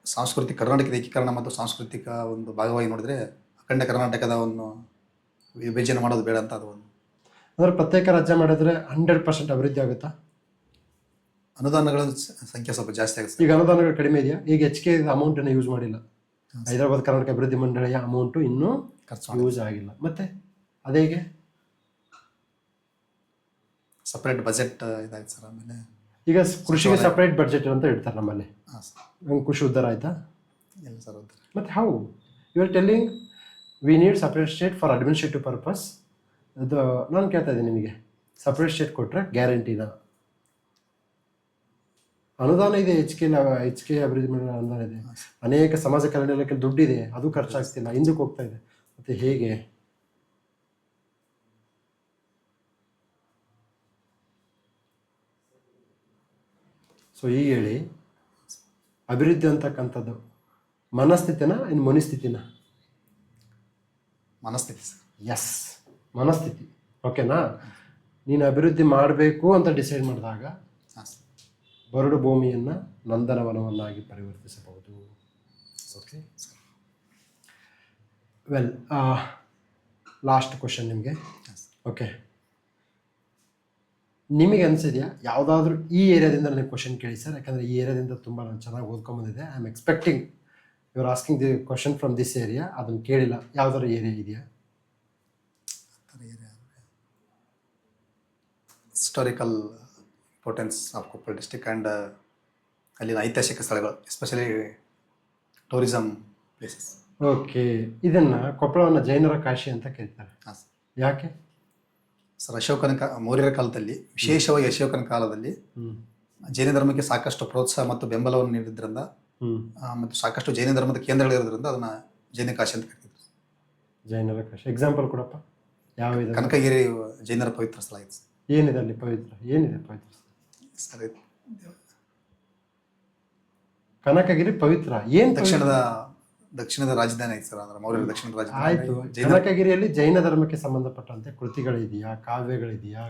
ಸಾಂಸ್ಕೃತಿಕ ಕರ್ನಾಟಕದ ಏಕೀಕರಣ ಮತ್ತು ಸಾಂಸ್ಕೃತಿಕ ಒಂದು ಭಾಗವಾಗಿ ನೋಡಿದ್ರೆ ಅಖಂಡ ಕರ್ನಾಟಕದ ಒಂದು ವಿಭಜನೆ ಮಾಡೋದು ಬೇಡ ಅಂತ ಅದು ಒಂದು. ಅಂದರೆ ಪ್ರತ್ಯೇಕ ರಾಜ್ಯ ಮಾಡಿದ್ರೆ 100% ಅಭಿವೃದ್ಧಿ ಆಗುತ್ತಾ? ಅನುದಾನಗಳ ಸಂಖ್ಯೆ ಸ್ವಲ್ಪ ಜಾಸ್ತಿ ಆಗುತ್ತೆ ಈಗ ಅನುದಾನಗಳು ಕಡಿಮೆ ಇದೆಯಾ? ಈಗ HK ಅಮೌಂಟನ್ನು ಯೂಸ್ ಮಾಡಿಲ್ಲ, ಹೈದರಾಬಾದ್ ಕರ್ನಾಟಕ ಅಭಿವೃದ್ಧಿ ಮಂಡಳಿಯ ಅಮೌಂಟು ಇನ್ನೂ ಖರ್ಚು ಯೂಸ್ ಆಗಿಲ್ಲ. ಮತ್ತೆ ಅದೇಗೆ ಸಪ್ರೇಟ್ ಬಜೆಟ್ ಇದಾಯ್ತು ಸರ್. ಆಮೇಲೆ ಈಗ ಕೃಷಿಗೆ ಸಪ್ರೇಟ್ ಬಡ್ಜೆಟ್ ಅಂತ ಇಡ್ತಾರೆ ನಮ್ಮಲ್ಲಿ. ಹಾಂ ಸರ್. ಹಂಗೆ ಕೃಷಿ ಉದ್ಧಾರ ಆಯ್ತಾ? ಇಲ್ಲ ಸರ್ ಹೌದು. ಮತ್ತು how you are telling we need separate state for administrative purpose. ಅದು ನಾನು ಕೇಳ್ತಾ ಇದ್ದೀನಿ ನಿಮಗೆ, ಸಪ್ರೇಟ್ ಸ್ಟೇಟ್ ಕೊಟ್ಟರೆ ಗ್ಯಾರಂಟಿನ? ಅನುದಾನ ಇದೆ, HK ಅಭಿವೃದ್ಧಿ ಮಾಡೋ ಅನುದಾನ ಇದೆ, ಅನೇಕ ಸಮಾಜ ಕಲ್ಯಾಣ ಇಲಾಖೆ ದುಡ್ಡಿದೆ, ಅದು ಖರ್ಚಾಗ್ತಿಲ್ಲ, ಹಿಂದಕ್ಕೆ ಹೋಗ್ತಾ ಇದೆ. ಮತ್ತು ಹೇಗೆ? ಸೊ ಈಗ ಹೇಳಿ, ಅಭಿವೃದ್ಧಿ ಅಂತಕ್ಕಂಥದ್ದು ಮನಸ್ಥಿತಿನ ಇನ್ನು ಮನಸ್ಥಿತಿನ? ಮನಸ್ಥಿತಿ ಸರ್. ಎಸ್, ಮನಸ್ಥಿತಿ. ಓಕೆನಾ? ನೀನು ಅಭಿವೃದ್ಧಿ ಮಾಡಬೇಕು ಅಂತ ಡಿಸೈಡ್ ಮಾಡಿದಾಗ ಹಾಂ ಸರ್. ಬರಡು ಭೂಮಿಯನ್ನು ನಂದನವನವನ್ನಾಗಿ ಪರಿವರ್ತಿಸಬಹುದು. ಓಕೆ, ವೆಲ್, ಲಾಸ್ಟ್ ಕ್ವಶನ್ ನಿಮಗೆ. ಓಕೆ, ನಿಮಗೆ ಅನಿಸಿದೆಯಾ ಯಾವುದಾದ್ರೂ ಈ ಏರಿಯಾದಿಂದ ನನಗೆ ಕ್ವಶನ್ ಕೇಳಿ ಸರ್, ಯಾಕಂದರೆ ಈ ಏರಿಯಾದಿಂದ ತುಂಬ ನಾನು ಚೆನ್ನಾಗಿ ಓದ್ಕೊಂಬಂದಿದ್ದೆ. I am expecting you are asking the question from this area. ಅದನ್ನು ಕೇಳಿಲ್ಲ, ಯಾವುದಾದ್ರು ಏರಿಯಾ ಇದೆಯಾ? Historical importance of Koppal district and ಅಲ್ಲಿನ ಐತಿಹಾಸಿಕ ಸ್ಥಳಗಳು, ಎಸ್ಪೆಷಲಿ ಟೂರಿಸಮ್ ಪ್ಲೇಸಸ್. ಓಕೆ, ಇದನ್ನು ಕೊಪ್ಪಳವನ್ನು ಜೈನರ ಕಾಶಿ ಅಂತ ಕರೀತಾರೆ. ಹಾಂ ಸರ್. ಯಾಕೆ ಸರ್, ಮೌರ್ಯರ ಕಾಲದಲ್ಲಿ, ವಿಶೇಷವಾಗಿ ಅಶೋಕನ ಕಾಲದಲ್ಲಿ ಜೈನ ಧರ್ಮಕ್ಕೆ ಸಾಕಷ್ಟು ಪ್ರೋತ್ಸಾಹ ಮತ್ತು ಬೆಂಬಲವನ್ನು ನೀಡಿದ್ರಿಂದ ಮತ್ತು ಸಾಕಷ್ಟು ಜೈನ ಧರ್ಮದ ಕೇಂದ್ರಗಳಿರೋದ್ರಿಂದ ಅದನ್ನು ಜೈನ ಕಾಶಿ ಅಂತ ಕರೀತಿದ್ರು. ಜೈನರ ಕಾಶಿ ಎಕ್ಸಾಂಪಲ್ ಕೊಡಪ್ಪ, ಯಾವ ಇದೆ? ಕನಕಗಿರಿ ಜೈನರ ಪವಿತ್ರ ಸ್ಥಳ ಇದೆ. ಏನಿದೆ ಅಲ್ಲಿ ಪವಿತ್ರ? ಏನಿದೆ ಪವಿತ್ರ ಸರ್? ಕನಕಗಿರಿ ಪವಿತ್ರ ಏನು? ದಕ್ಷಿಣದ ರಾಜಧಾನಿ ಐತೆ ಸರ್, ಅಂದ್ರೆ ಮೌರ್ಯರ ದಕ್ಷಿಣದ ರಾಜಧಾನಿ. ಆಯಿತು, ಕನಕಗಿರಿಯಲ್ಲಿ ಜೈನ ಧರ್ಮಕ್ಕೆ ಸಂಬಂಧಪಟ್ಟಂತೆ ಕೃತಿಗಳಿದೆಯಾ, ಕಾವ್ಯಗಳಿದೆಯಾ,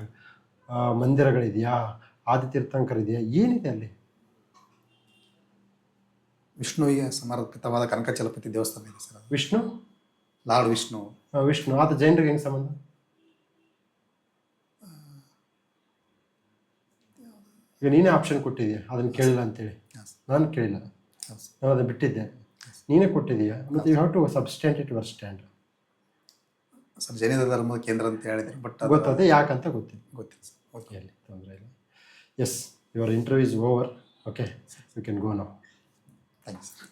ಮಂದಿರಗಳಿದೆಯಾ, ಆದಿತೀರ್ಥಂಕರಿದೆಯಾ, ಏನಿದೆ ಅಲ್ಲಿ? ವಿಷ್ಣುವಿಗೆ ಸಮರ್ಪಿತವಾದ ಕನಕಚಲಪತಿ ದೇವಸ್ಥಾನ ಇದೆ ಸರ್. ವಿಷ್ಣು, ಲಾರ್ಡ್ ವಿಷ್ಣು. ವಿಷ್ಣು ಆತ ಜೈನರಿಗೆ ಹೆಂಗೆ ಸಂಬಂಧ? ಈಗ ನೀನೇ ಆಪ್ಷನ್ ಕೊಟ್ಟಿದ್ದೀಯ ಅದನ್ನು ಕೇಳಿಲ್ಲ ಅಂತೇಳಿ. ನಾನು ಕೇಳಿಲ್ಲ, ನಾನು ಅದನ್ನು ಬಿಟ್ಟಿದ್ದೆ, ನೀನೇ ಕೊಟ್ಟಿದ್ದೀಯಾ. ಮತ್ತು you have to substantiate your stand. Sir, Jain ಧರ್ಮದ ಕೇಂದ್ರ ಅಂತ ಹೇಳಿದ್ರು, ಬಟ್ ಗೊತ್ತದೆ ಯಾಕಂತ ಗೊತ್ತಿಲ್ಲ ಸರ್. ಓಕೆ, ಅಲ್ಲಿ ತೊಂದರೆ ಇಲ್ಲ. Yes, your interview is over. Okay, you can go now. Thank you sir.